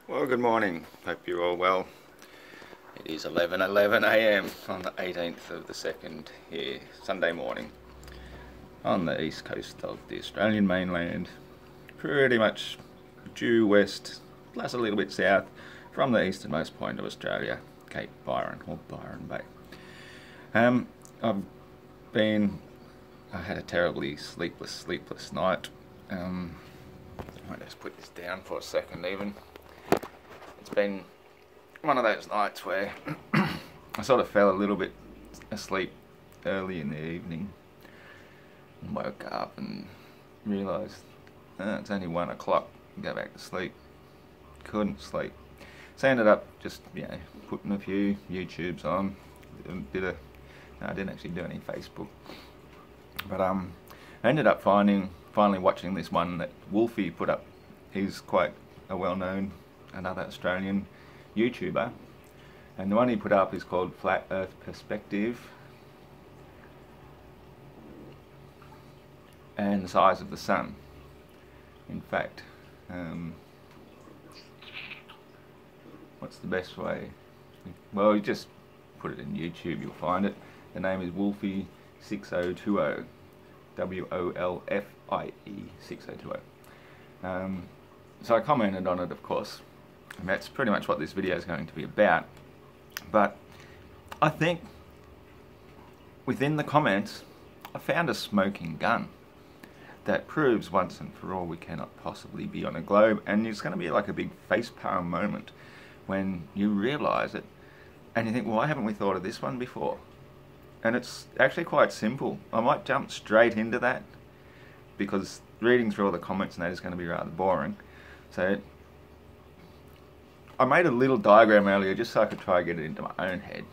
Well, good morning. Hope you're all well. It is 11:11 a.m. on the 18th of the 2nd here, Sunday morning, on the east coast of the Australian mainland. Pretty much due west, plus a little bit south from the easternmost point of Australia, Cape Byron or Byron Bay. I had a terribly sleepless night. I might just put this down for a second even. It's been one of those nights where I sort of fell a little bit asleep early in the evening and woke up and realised it's only 1 o'clock, go back to sleep. Couldn't sleep. So I ended up just, putting a few YouTubes on. I didn't actually do any Facebook. But I ended up finally watching this one that Wolfie put up. He's quite a well-known, another Australian YouTuber, and the one he put up is called Flat Earth Perspective and the Size of the Sun. In fact, what's the best way? Well, you just put it in YouTube, you'll find it. The name is Wolfie 6020, WOLFIE 6020. So I commented on it, of course, and that's pretty much what this video is going to be about. But I think within the comments I found a smoking gun that proves once and for all we cannot possibly be on a globe, and it's going to be like a big facepalm moment when you realise it and you think, well, why haven't we thought of this one before? And it's actually quite simple. I might jump straight into that because reading through all the comments and that is going to be rather boring. So I made a little diagram earlier just so I could try and get it into my own head,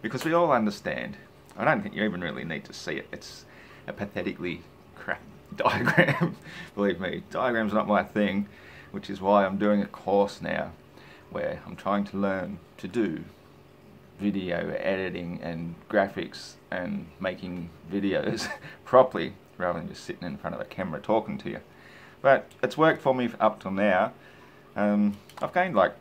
because we all understand. I don't think you even really need to see it. It's a pathetically crap diagram. Believe me, diagrams are not my thing, which is why I'm doing a course now where I'm trying to learn to do video editing and graphics and making videos properly rather than just sitting in front of a camera talking to you. But it's worked for me up till now. I've gained like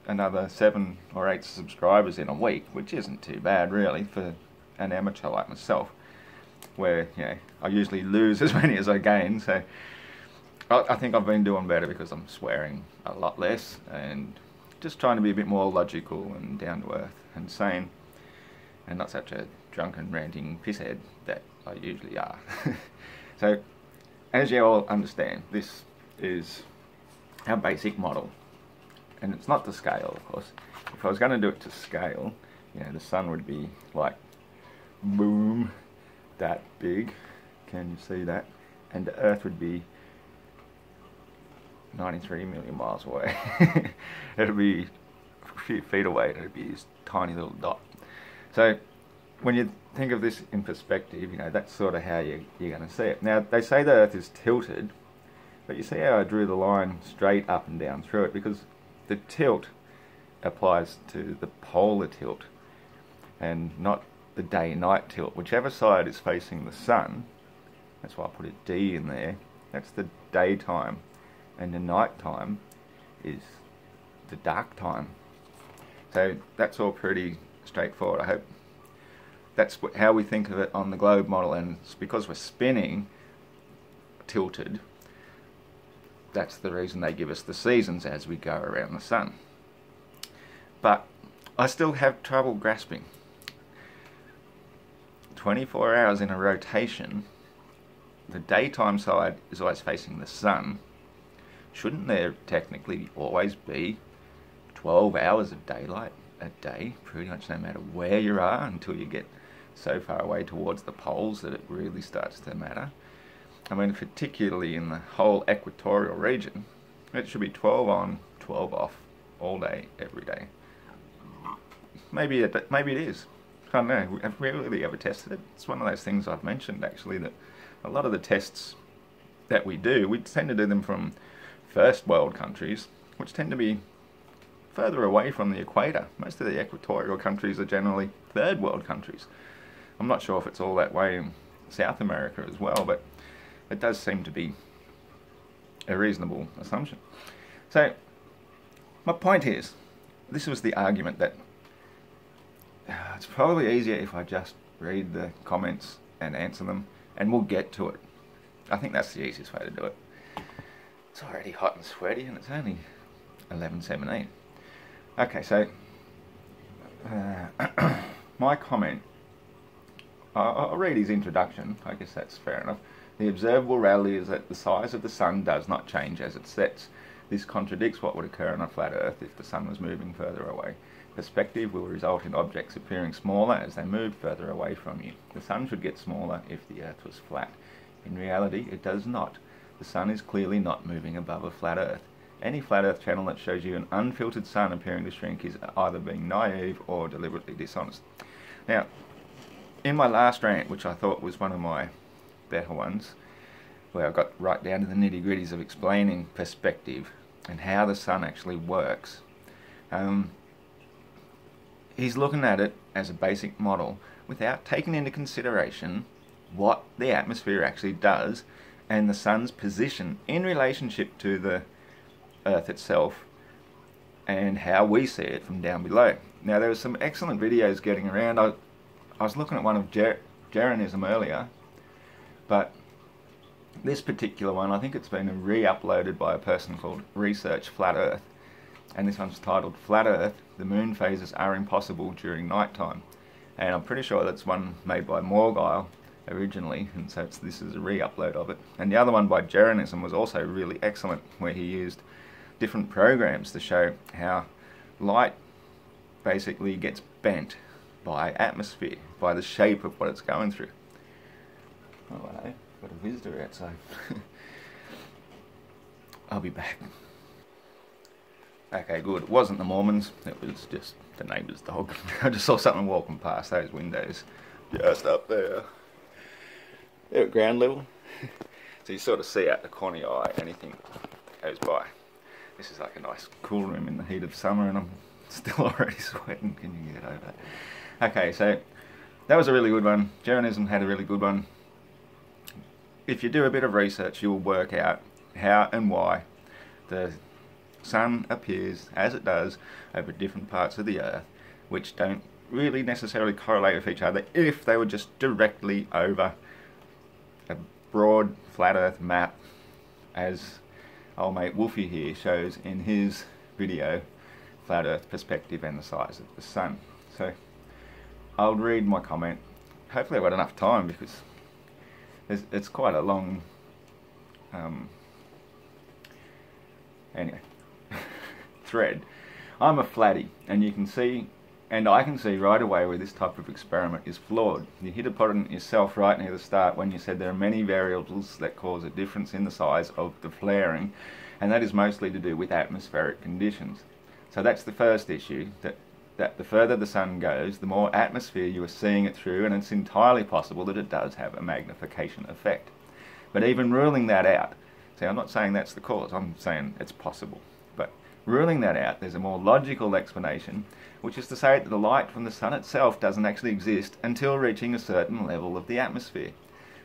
another 7 or 8 subscribers in a week, which isn't too bad really for an amateur like myself, where I usually lose as many as I gain. So I think I've been doing better because I'm swearing a lot less and just trying to be a bit more logical and down to earth and sane, and not such a drunken ranting pisshead that I usually are. So as you all understand, this is our basic model, and it's not to scale, of course. If I was going to do it to scale, the sun would be like boom, that big. Can you see that? And the Earth would be 93 million miles away. It'll be a few feet away, and it'll be this tiny little dot. So when you think of this in perspective, that's sort of how you're going to see it. Now, they say the Earth is tilted, but you see how I drew the line straight up and down through it, because the tilt applies to the polar tilt and not the day-night tilt. Whichever side is facing the sun, that's why I put a D in there, that's the daytime, and the night time is the dark time. So that's all pretty straightforward. I hope that's how we think of it on the globe model, and it's because we're spinning tilted. That's the reason they give us the seasons as we go around the sun. But I still have trouble grasping. 24 hours in a rotation, the daytime side is always facing the sun. Shouldn't there technically always be 12 hours of daylight a day, pretty much no matter where you are, until you get so far away towards the poles that it really starts to matter? I mean, particularly in the whole equatorial region, it should be 12 on, 12 off, all day, every day. Maybe it is. I don't know. Have we really ever tested it? It's one of those things I've mentioned, actually, that a lot of the tests that we do, we tend to do them from first world countries, which tend to be further away from the equator. Most of the equatorial countries are generally third world countries. I'm not sure if it's all that way in South America as well, but it does seem to be a reasonable assumption. So my point is, this was the argument that it's probably easier if I just read the comments and answer them, and we'll get to it. I think that's the easiest way to do it. It's already hot and sweaty, and it's only 11:17. Okay, so my comment, I'll read his introduction. I guess that's fair enough. The observable reality is that the size of the sun does not change as it sets. This contradicts what would occur on a flat Earth if the sun was moving further away. Perspective will result in objects appearing smaller as they move further away from you. The sun should get smaller if the Earth was flat. In reality, it does not. The sun is clearly not moving above a flat Earth. Any flat Earth channel that shows you an unfiltered sun appearing to shrink is either being naive or deliberately dishonest. Now, in my last rant, which I thought was one of my better ones, where I got right down to the nitty-gritties of explaining perspective and how the sun actually works, he's looking at it as a basic model without taking into consideration what the atmosphere actually does and the sun's position in relationship to the Earth itself and how we see it from down below. Now, there were some excellent videos getting around. I was looking at one of Jeranism earlier, but this particular one, I think it's been re-uploaded by a person called Research Flat Earth, and this one's titled Flat Earth, the moon phases are impossible during night time. And I'm pretty sure that's one made by Morgile originally, and so this is a re-upload of it. And the other one by Jeranism was also really excellent, where he used different programs to show how light basically gets bent by atmosphere, by the shape of what it's going through. Oh, hey, got a visitor outside. I'll be back. Okay, good. It wasn't the Mormons, it was just the neighbour's dog. I just saw something walking past those windows just up there. They're at ground level. So you sort of see out the corner of your eye anything goes by. This is like a nice cool room in the heat of summer, and I'm still already sweating. Can you get over that? Okay, so that was a really good one. Jeranism had a really good one. If you do a bit of research, you'll work out how and why the sun appears as it does over different parts of the Earth, which don't really necessarily correlate with each other if they were just directly over a broad flat Earth map, as old mate Wolfie here shows in his video, Flat Earth Perspective and the Size of the Sun. So I'll read my comment. Hopefully I've got enough time, because it's quite a long anyway thread. I'm a flatty, and you can see, and I can see right away where this type of experiment is flawed. You hit upon it yourself right near the start when you said there are many variables that cause a difference in the size of the flaring, and that is mostly to do with atmospheric conditions. So that's the first issue, that the further the sun goes, the more atmosphere you are seeing it through, and it's entirely possible that it does have a magnification effect. But even ruling that out, see, I'm not saying that's the cause, I'm saying it's possible. But ruling that out, there's a more logical explanation, which is to say that the light from the sun itself doesn't actually exist until reaching a certain level of the atmosphere.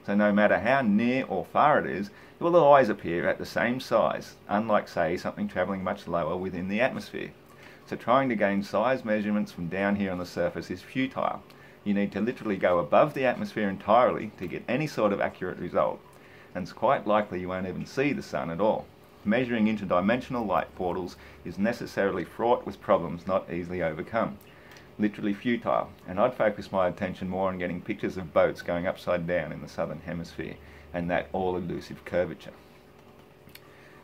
So no matter how near or far it is, it will always appear at the same size, unlike, say, something travelling much lower within the atmosphere. So trying to gain size measurements from down here on the surface is futile. You need to literally go above the atmosphere entirely to get any sort of accurate result, and it's quite likely you won't even see the sun at all. Measuring interdimensional light portals is necessarily fraught with problems not easily overcome. Literally futile, and I'd focus my attention more on getting pictures of boats going upside down in the southern hemisphere, and that all-elusive curvature.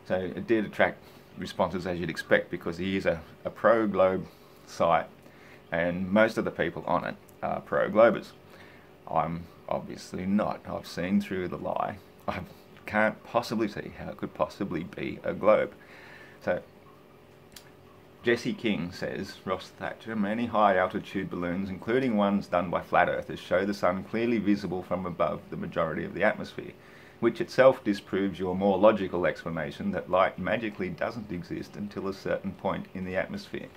So it did attract responses, as you'd expect, because he is a pro-globe site, and most of the people on it are pro-globers. I'm obviously not. I've seen through the lie. I can't possibly see how it could possibly be a globe. So Jesse King says, Ross Thatcher, many high-altitude balloons, including ones done by flat earthers, show the sun clearly visible from above the majority of the atmosphere, which itself disproves your more logical explanation that light magically doesn't exist until a certain point in the atmosphere.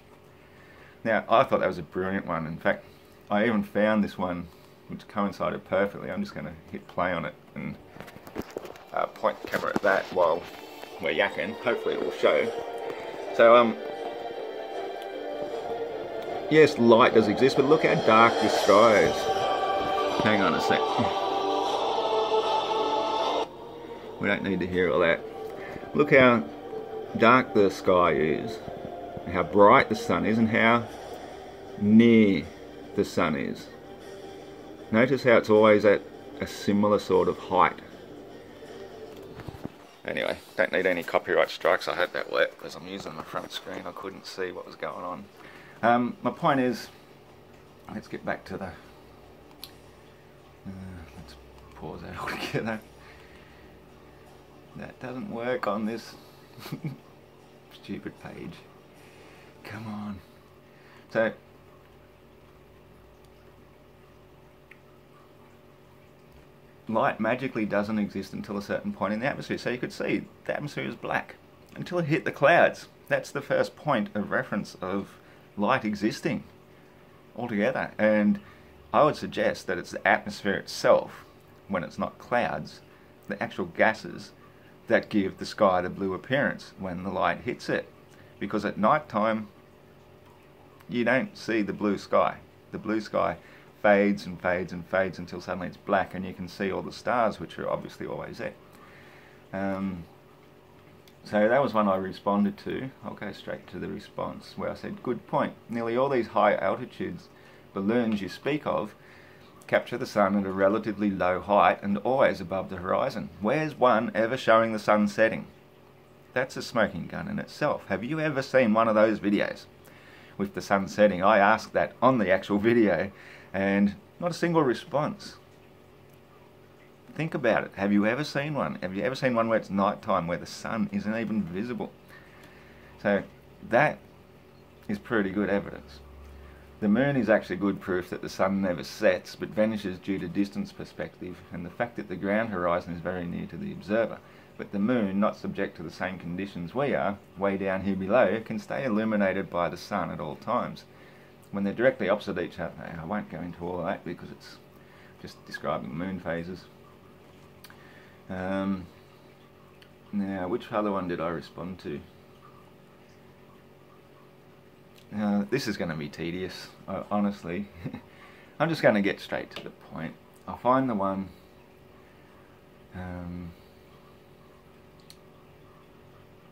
Now, I thought that was a brilliant one. In fact, I even found this one which coincided perfectly. I'm just going to hit play on it and point the camera at that while we're yakking. Hopefully it will show. So yes, light does exist, but look how dark this sky is. Hang on a sec. We don't need to hear all that. Look how dark the sky is, how bright the sun is, and how near the sun is. Notice how it's always at a similar sort of height. Anyway, don't need any copyright strikes. I hope that worked because I'm using the front screen. I couldn't see what was going on. My point is, let's get back to the... let's pause that altogether. That doesn't work on this stupid page. Come on. So, light magically doesn't exist until a certain point in the atmosphere. So you could see the atmosphere is black until it hit the clouds. That's the first point of reference of light existing altogether. And I would suggest that it's the atmosphere itself, when it's not clouds, the actual gases, that give the sky the blue appearance when the light hits it. Because at night time, you don't see the blue sky. The blue sky fades and fades and fades until suddenly it's black, and you can see all the stars, which are obviously always there. So that was one I responded to. I'll go straight to the response, where I said, good point. Nearly all these high altitudes balloons you speak of capture the sun at a relatively low height and always above the horizon. Where's one ever showing the sun setting? That's a smoking gun in itself. Have you ever seen one of those videos with the sun setting? I asked that on the actual video and not a single response. Think about it. Have you ever seen one? Have you ever seen one where it's night time, where the sun isn't even visible? So that is pretty good evidence. The moon is actually good proof that the sun never sets but vanishes due to distance perspective and the fact that the ground horizon is very near to the observer. But the moon, not subject to the same conditions we are, way down here below, can stay illuminated by the sun at all times. When they're directly opposite each other, I won't go into all of that because it's just describing moon phases. Now, which other one did I respond to? This is going to be tedious, honestly. I'm just going to get straight to the point. I'll find the one...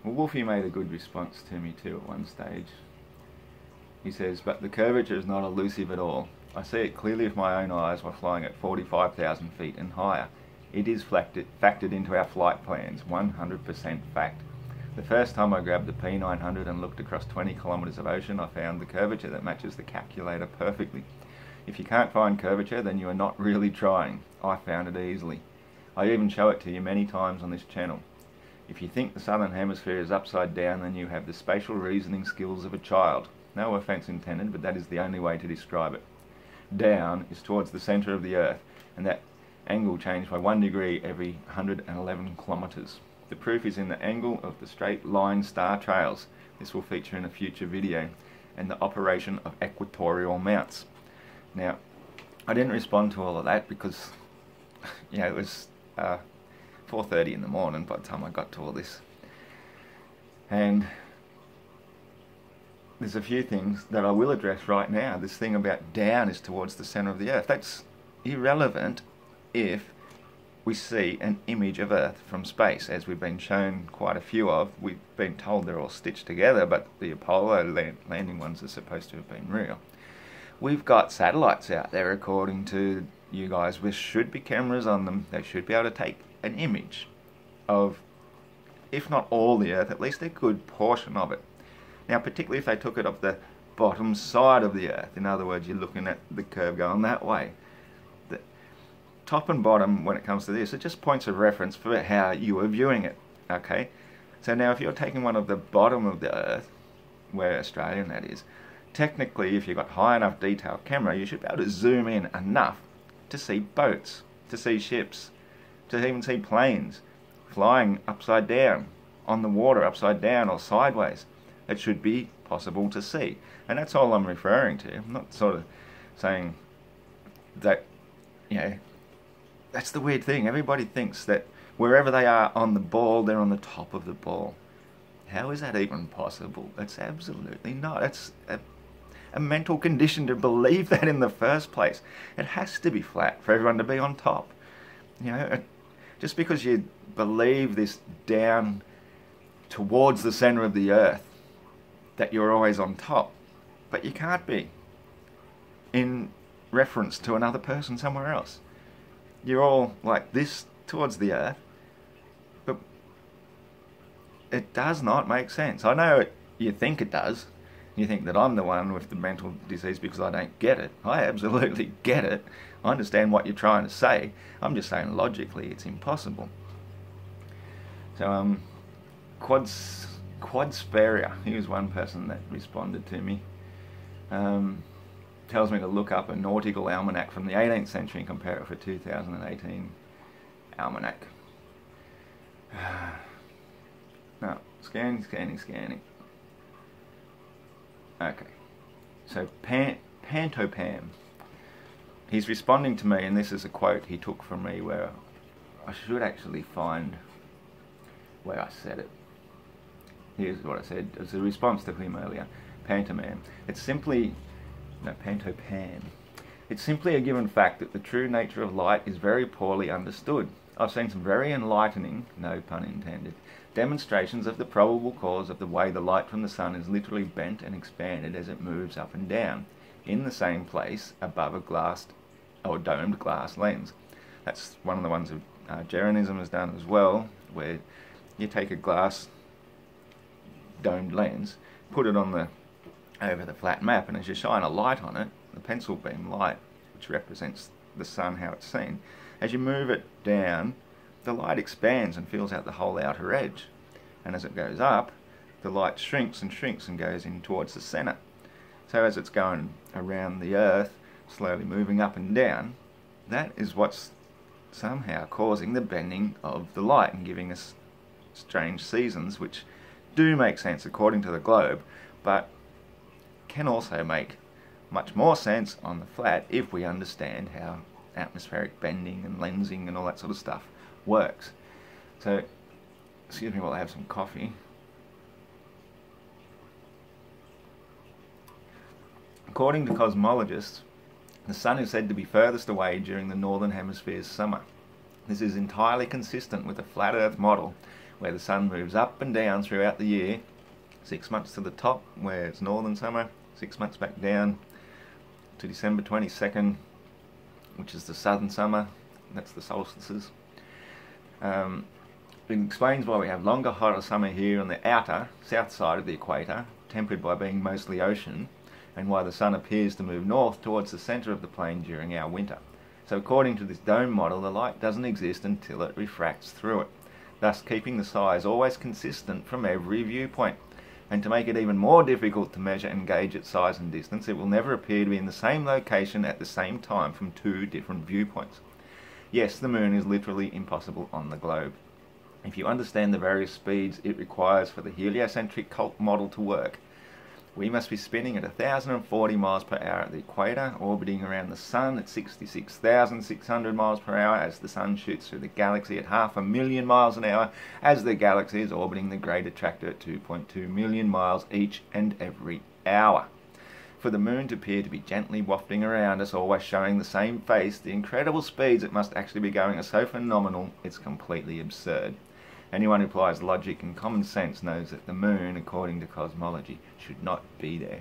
well, Wolfie made a good response to me too at one stage. He says, but the curvature is not elusive at all. I see it clearly with my own eyes while flying at 45,000 feet and higher. It is factored into our flight plans, 100% fact. The first time I grabbed the P900 and looked across 20 kilometres of ocean, I found the curvature that matches the calculator perfectly. If you can't find curvature, then you are not really trying. I found it easily. I even show it to you many times on this channel. If you think the southern hemisphere is upside down, then you have the spatial reasoning skills of a child. No offence intended, but that is the only way to describe it. Down is towards the centre of the Earth, and that angle changed by 1 degree every 111 kilometres. The proof is in the angle of the straight line star trails. This will feature in a future video, and the operation of equatorial mounts. Now, I didn't respond to all of that because, you know, it was 4:30 in the morning by the time I got to all this. And there's a few things that I will address right now. This thing about down is towards the centre of the Earth. That's irrelevant if we see an image of Earth from space, as we've been shown quite a few of. We've been told they're all stitched together, but the Apollo landing ones are supposed to have been real. We've got satellites out there, according to you guys, which should be cameras on them. They should be able to take an image of, if not all the Earth, at least a good portion of it. Now, particularly if they took it of the bottom side of the Earth. In other words, you're looking at the curve going that way. Top and bottom, when it comes to this, are just points of reference for how you are viewing it. Okay, so now if you're taking one of the bottom of the Earth, where Australian that is, technically if you've got high enough detail camera, you should be able to zoom in enough to see boats, to see ships, to even see planes flying upside down, on the water upside down or sideways. It should be possible to see, and that's all I'm referring to. I'm not sort of saying that, you know, that's the weird thing. Everybody thinks that wherever they are on the ball, they're on the top of the ball. How is that even possible? It's absolutely not. It's a mental condition to believe that in the first place. It has to be flat for everyone to be on top. You know, just because you believe this down towards the centre of the earth, that you're always on top. But you can't be in reference to another person somewhere else. You're all like this towards the earth, but it does not make sense. I know you think it does. You think that I'm the one with the mental disease because I don't get it. I absolutely get it. I understand what you're trying to say. I'm just saying logically it's impossible. So Quadsperia, he was one person that responded to me. Tells me to look up a nautical almanac from the 18th century and compare it with a 2018 almanac. No, scanning. Okay, so Pantopam. He's responding to me, and this is a quote he took from me where I should actually find where I said it. Here's what I said. It's a response to him earlier. Pantopam. Pantopam. It's simply a given fact that the true nature of light is very poorly understood. I've seen some very enlightening, no pun intended, demonstrations of the probable cause of the way the light from the sun is literally bent and expanded as it moves up and down, in the same place above a glassed or domed glass lens. That's one of the ones that Jeranism has done as well, where you take a glass domed lens, put it on over the flat map, and as you shine a light on it, the pencil beam light, which represents the sun, how it's seen, as you move it down, the light expands and fills out the whole outer edge. And as it goes up, the light shrinks and goes in towards the centre. So as it's going around the earth, slowly moving up and down, that is what's somehow causing the bending of the light and giving us strange seasons, which do make sense according to the globe, but can also make much more sense on the flat if we understand how atmospheric bending and lensing and all that sort of stuff works. So, excuse me while I have some coffee. According to cosmologists, the sun is said to be furthest away during the northern hemisphere's summer. This is entirely consistent with the flat earth model, where the sun moves up and down throughout the year, 6 months to the top where it's northern summer, 6 months back down to December 22nd, which is the southern summer. That's the solstices. It explains why we have longer, hotter summer here on the outer, south side of the equator, tempered by being mostly ocean, and why the sun appears to move north towards the centre of the plane during our winter. So according to this dome model, the light doesn't exist until it refracts through it, thus keeping the size always consistent from every viewpoint. And to make it even more difficult to measure and gauge its size and distance, it will never appear to be in the same location at the same time from two different viewpoints. Yes, the moon is literally impossible on the globe. If you understand the various speeds it requires for the heliocentric cult model to work, we must be spinning at 1,040 miles per hour at the equator, orbiting around the sun at 66,600 miles per hour as the sun shoots through the galaxy at 500,000 miles an hour as the galaxy is orbiting the great attractor at 2.2 million miles each and every hour. For the moon to appear to be gently wafting around us, always showing the same face, the incredible speeds it must actually be going are so phenomenal it's completely absurd. Anyone who applies logic and common sense knows that the moon, according to cosmology, should not be there,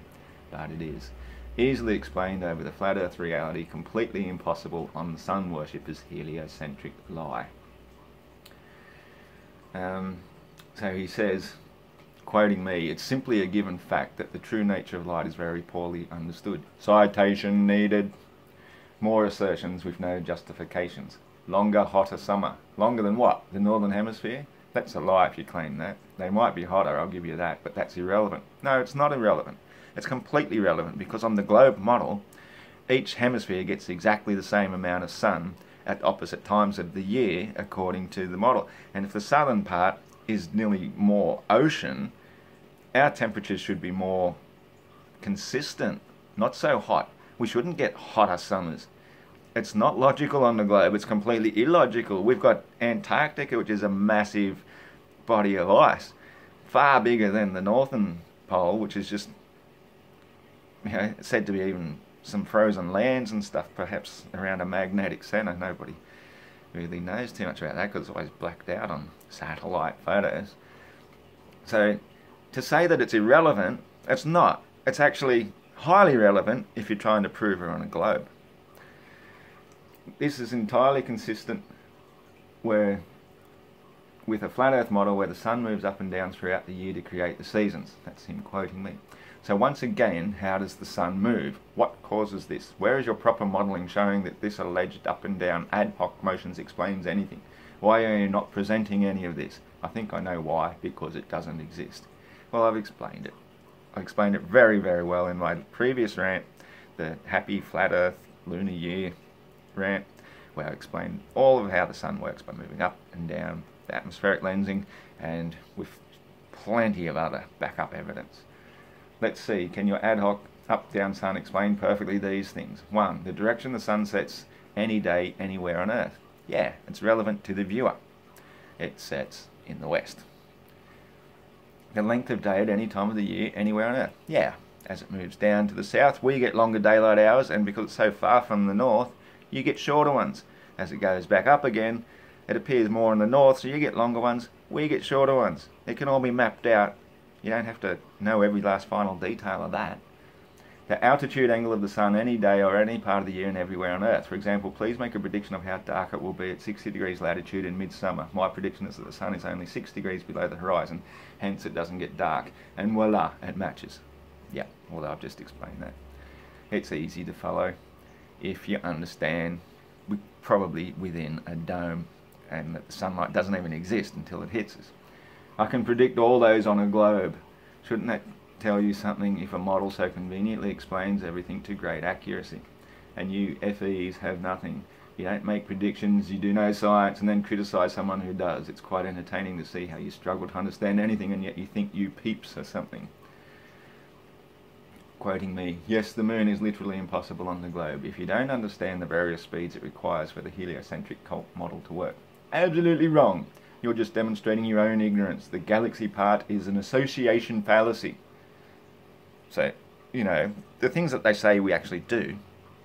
but it is. Easily explained over the flat earth reality, completely impossible on the sun worshippers' heliocentric lie. So he says, quoting me, it's simply a given fact that the true nature of light is very poorly understood. Citation needed. More assertions with no justifications. Longer, hotter summer. Longer than what? The northern hemisphere? That's a lie if you claim that. They might be hotter, I'll give you that, but that's irrelevant. No, it's not irrelevant. It's completely relevant because on the globe model, each hemisphere gets exactly the same amount of sun at opposite times of the year according to the model. And if the southern part is nearly more ocean, our temperatures should be more consistent, not so hot. We shouldn't get hotter summers. It's not logical on the globe, it's completely illogical. We've got Antarctica, which is a massive body of ice. far bigger than the northern pole, which is just, you know, said to be even some frozen lands and stuff, perhaps around a magnetic centre. Nobody really knows too much about that because it's always blacked out on satellite photos. So to say that it's irrelevant, it's not. It's actually highly relevant if you're trying to prove it on a globe. This is entirely consistent with a flat earth model where the sun moves up and down throughout the year to create the seasons. That's him quoting me. So once again, how does the sun move? What causes this? Where is your proper modelling showing that this alleged up and down ad hoc motions explains anything? Why are you not presenting any of this? I think I know why, because it doesn't exist. Well, I've explained it. I explained it very, very well in my previous rant, the Happy Flat Earth Lunar Year rant, where I explained all of how the sun works by moving up and down, the atmospheric lensing, and with plenty of other backup evidence. Let's see, can your ad hoc up-down sun explain perfectly these things? 1. The direction the sun sets any day, anywhere on Earth. Yeah, it's relevant to the viewer. It sets in the west. The length of day at any time of the year, anywhere on Earth. Yeah, as it moves down to the south, we get longer daylight hours, and because it's so far from the north, you get shorter ones. As it goes back up again, it appears more in the north, so you get longer ones, we get shorter ones. It can all be mapped out. You don't have to know every last final detail of that. The altitude angle of the sun any day or any part of the year and everywhere on Earth. For example, please make a prediction of how dark it will be at 60 degrees latitude in midsummer. My prediction is that the sun is only 6 degrees below the horizon, hence it doesn't get dark. And voila, it matches. Yeah, although I've just explained that. It's easy to follow if you understand we're probably within a dome and that the sunlight doesn't even exist until it hits us. I can predict all those on a globe. Shouldn't that tell you something if a model so conveniently explains everything to great accuracy? And you FEs have nothing. You don't make predictions, you do no science, and then criticise someone who does. It's quite entertaining to see how you struggle to understand anything and yet you think you peeps are something. Quoting me, yes, the moon is literally impossible on the globe if you don't understand the various speeds it requires for the heliocentric cult model to work. Absolutely wrong. You're just demonstrating your own ignorance. The galaxy part is an association fallacy. So, you know, the things that they say we actually do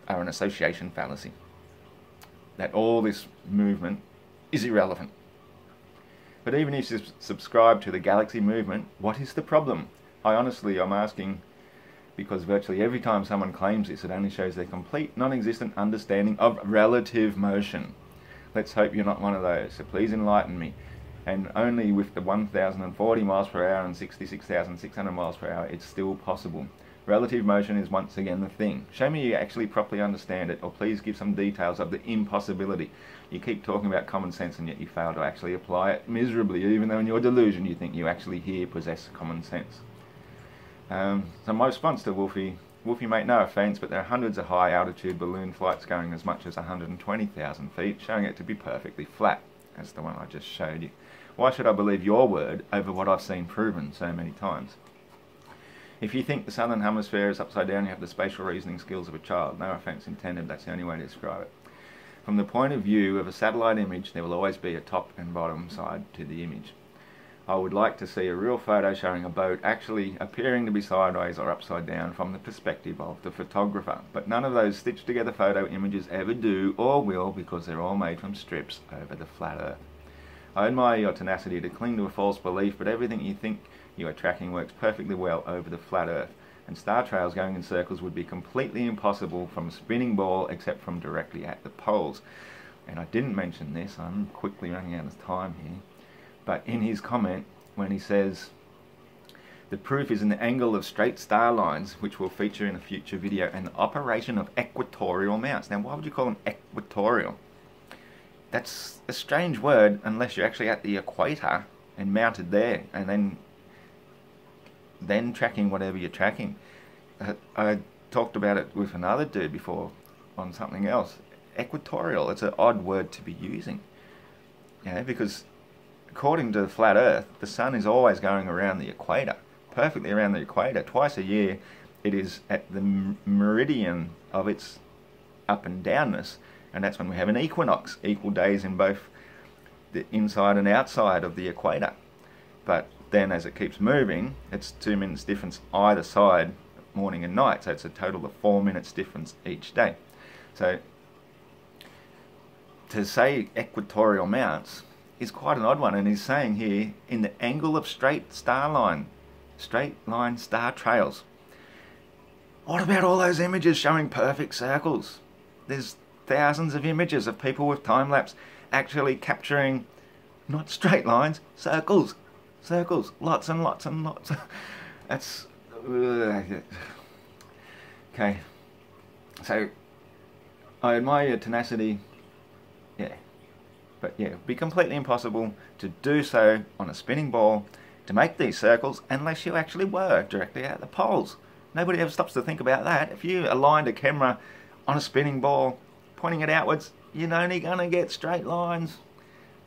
are an association fallacy. That all this movement is irrelevant. But even if you subscribe to the galaxy movement, what is the problem? I'm asking, because virtually every time someone claims this, it only shows their complete non-existent understanding of relative motion. Let's hope you're not one of those, so please enlighten me. And only with the 1,040 miles per hour and 66,600 miles per hour, it's still possible. Relative motion is once again the thing. Show me you actually properly understand it, or please give some details of the impossibility. You keep talking about common sense and yet you fail to actually apply it miserably, even though in your delusion you think you actually here possess common sense. So my response to Wolfie, mate, no offence, but there are hundreds of high altitude balloon flights going as much as 120,000 feet, showing it to be perfectly flat, as the one I just showed you. Why should I believe your word over what I've seen proven so many times? If you think the southern hemisphere is upside down, you have the spatial reasoning skills of a child. No offence intended, that's the only way to describe it. From the point of view of a satellite image, there will always be a top and bottom side to the image. I would like to see a real photo showing a boat actually appearing to be sideways or upside down from the perspective of the photographer. But none of those stitched together photo images ever do or will, because they're all made from strips over the flat earth. I admire your tenacity to cling to a false belief, but everything you think you are tracking works perfectly well over the flat earth, and star trails going in circles would be completely impossible from a spinning ball except from directly at the poles. And I didn't mention this, I'm quickly running out of time here, but in his comment when he says the proof is in the angle of straight star lines, which will feature in a future video, and the operation of equatorial mounts. Now why would you call them equatorial? That's a strange word unless you're actually at the equator and mounted there and then tracking whatever you're tracking. I talked about it with another dude before on something else. Equatorial, it's an odd word to be using. You know, because according to the flat earth, the sun is always going around the equator, perfectly around the equator. Twice a year it is at the meridian of its up and downness, and that's when we have an equinox, equal days in both the inside and outside of the equator. But then as it keeps moving, it's 2 minutes difference either side, morning and night, so it's a total of 4 minutes difference each day. So to say equatorial mounts is quite an odd one, and he's saying here in the angle of straight line star trails. What about all those images showing perfect circles? There's thousands of images of people with time-lapse actually capturing not straight lines, circles, lots and lots and lots. That's okay. So I admire your tenacity, yeah, but yeah, it'd be completely impossible to do so on a spinning ball to make these circles unless you actually were directly at the poles. Nobody ever stops to think about that. If you aligned a camera on a spinning ball, pointing it outwards, you're only going to get straight lines,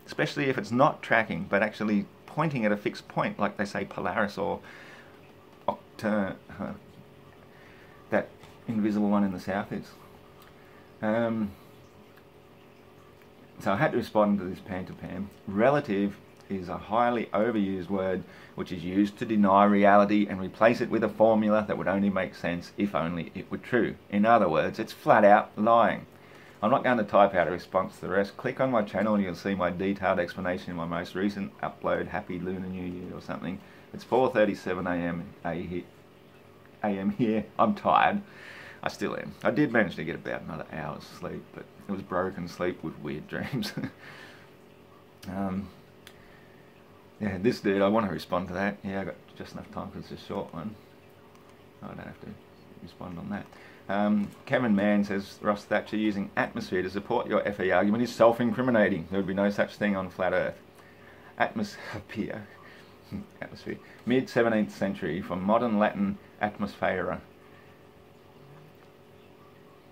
especially if it's not tracking, but actually pointing at a fixed point, like they say Polaris or that invisible one in the south is. So I had to respond to this pan-to-pan. Relative is a highly overused word which is used to deny reality and replace it with a formula that would only make sense if only it were true. In other words, it's flat out lying. I'm not going to type out a response to the rest. Click on my channel and you'll see my detailed explanation in my most recent upload. Happy Lunar New Year or something. It's 4:37 a.m. here. I'm tired. I still am. I did manage to get about another hour's sleep, but it was broken sleep with weird dreams. Yeah, this dude, I want to respond to that. Yeah, I got just enough time because it's a short one. I don't have to respond on that. Kevin Mann says, Ross Thatcher using atmosphere to support your FE argument is self-incriminating. There would be no such thing on flat Earth. Atmosphere. Mid-17th century, from modern Latin atmosphera.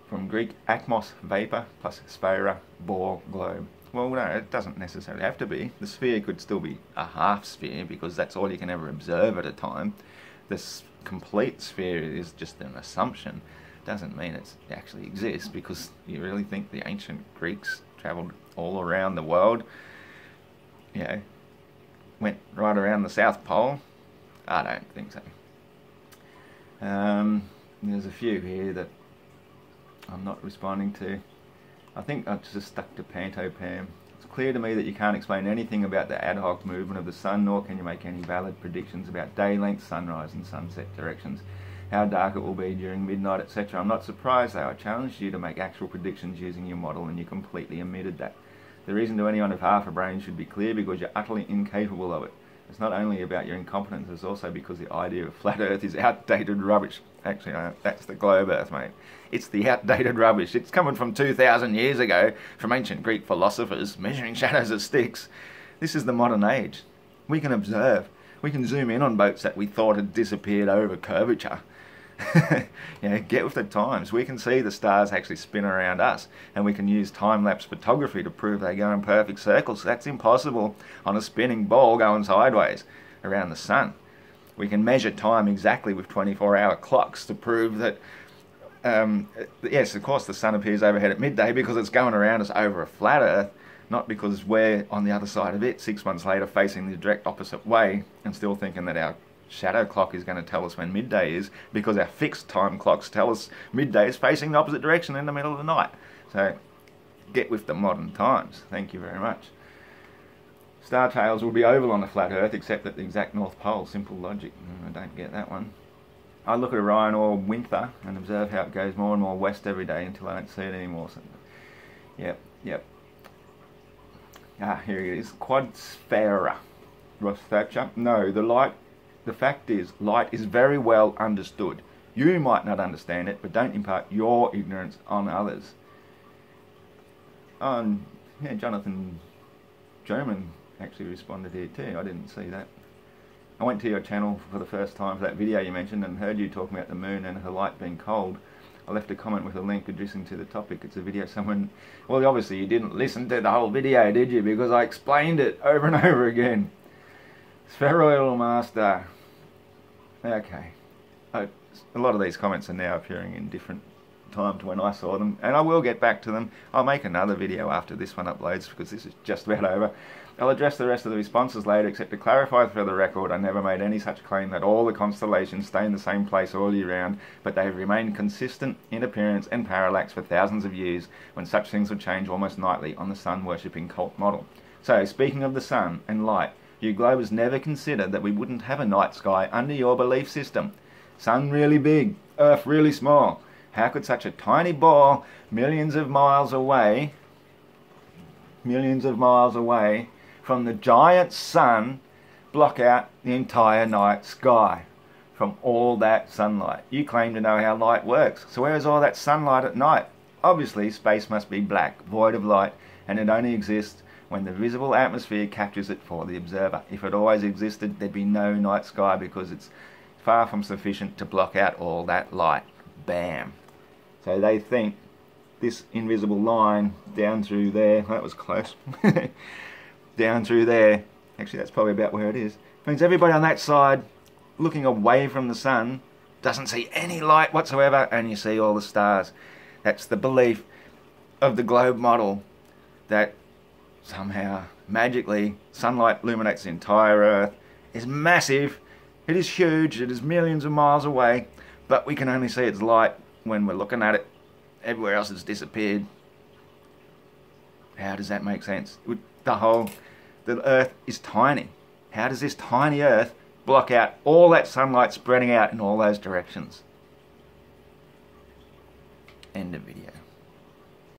From Greek atmos, vapor, plus sphera, ball, globe. Well, no, it doesn't necessarily have to be. The sphere could still be a half sphere because that's all you can ever observe at a time. This complete sphere is just an assumption. Doesn't mean it actually exists, because you really think the ancient Greeks travelled all around the world? You know, went right around the South Pole? I don't think so. There's a few here that I'm not responding to. I think I've just stuck to Panto-Pam. It's clear to me that you can't explain anything about the ad hoc movement of the sun, nor can you make any valid predictions about day length, sunrise and sunset directions, how dark it will be during midnight, etc. I'm not surprised though. I challenged you to make actual predictions using your model and you completely omitted that. The reason to anyone of half a brain should be clear, because you're utterly incapable of it. It's not only about your incompetence, it's also because the idea of flat Earth is outdated rubbish. Actually, no, that's the globe Earth, mate. It's the outdated rubbish. It's coming from 2,000 years ago, from ancient Greek philosophers, measuring shadows of sticks. This is the modern age. We can observe. We can zoom in on boats that we thought had disappeared over curvature. You know, get with the times. We can see the stars actually spin around us, and we can use time-lapse photography to prove they go in perfect circles. That's impossible on a spinning ball going sideways around the sun. We can measure time exactly with 24-hour clocks to prove that, yes, of course the sun appears overhead at midday because it's going around us over a flat Earth, not because we're on the other side of it 6 months later facing the direct opposite way and still thinking that our shadow clock is going to tell us when midday is, because our fixed time clocks tell us midday is facing the opposite direction in the middle of the night. So get with the modern times. Thank you very much. Star trails will be oval on the flat Earth except at the exact North Pole. Simple logic. I don't get that one. I look at Orion or Winter and observe how it goes more and more west every day until I don't see it anymore. So, yep. Ah, here it is. Quadsphere. Ross Thatcher. No, the fact is, light is very well understood. You might not understand it, but don't impart your ignorance on others. Yeah, Jonathan German actually responded here too. I didn't see that. I went to your channel for the first time for that video you mentioned and heard you talking about the moon and her light being cold. I left a comment with a link addressing to the topic. It's a video someone... Well, obviously you didn't listen to the whole video, did you? Because I explained it over and over again. Spheroidal Master. Okay. A lot of these comments are now appearing in different time to when I saw them, and I will get back to them. I'll make another video after this one uploads because this is just about over. I'll address the rest of the responses later, except to clarify for the record, I never made any such claim that all the constellations stay in the same place all year round, but they have remained consistent in appearance and parallax for thousands of years, when such things would change almost nightly on the sun-worshipping cult model. So, speaking of the sun and light, you Globers never considered that we wouldn't have a night sky under your belief system. Sun really big, Earth really small. How could such a tiny ball, millions of miles away from the giant sun, block out the entire night sky from all that sunlight? You claim to know how light works, so where is all that sunlight at night? Obviously, space must be black, void of light, and it only exists when the visible atmosphere captures it for the observer. If it always existed, there'd be no night sky because it's far from sufficient to block out all that light. Bam. So they think this invisible line down through there, that was close, down through there, actually that's probably about where it is, means everybody on that side looking away from the sun doesn't see any light whatsoever, and you see all the stars. That's the belief of the globe model, that somehow magically sunlight illuminates the entire Earth, is massive, it is huge, it is millions of miles away, but we can only see its light when we're looking at it. Everywhere else has disappeared. How does that make sense? The Earth is tiny. How does this tiny Earth block out all that sunlight spreading out in all those directions? End of video.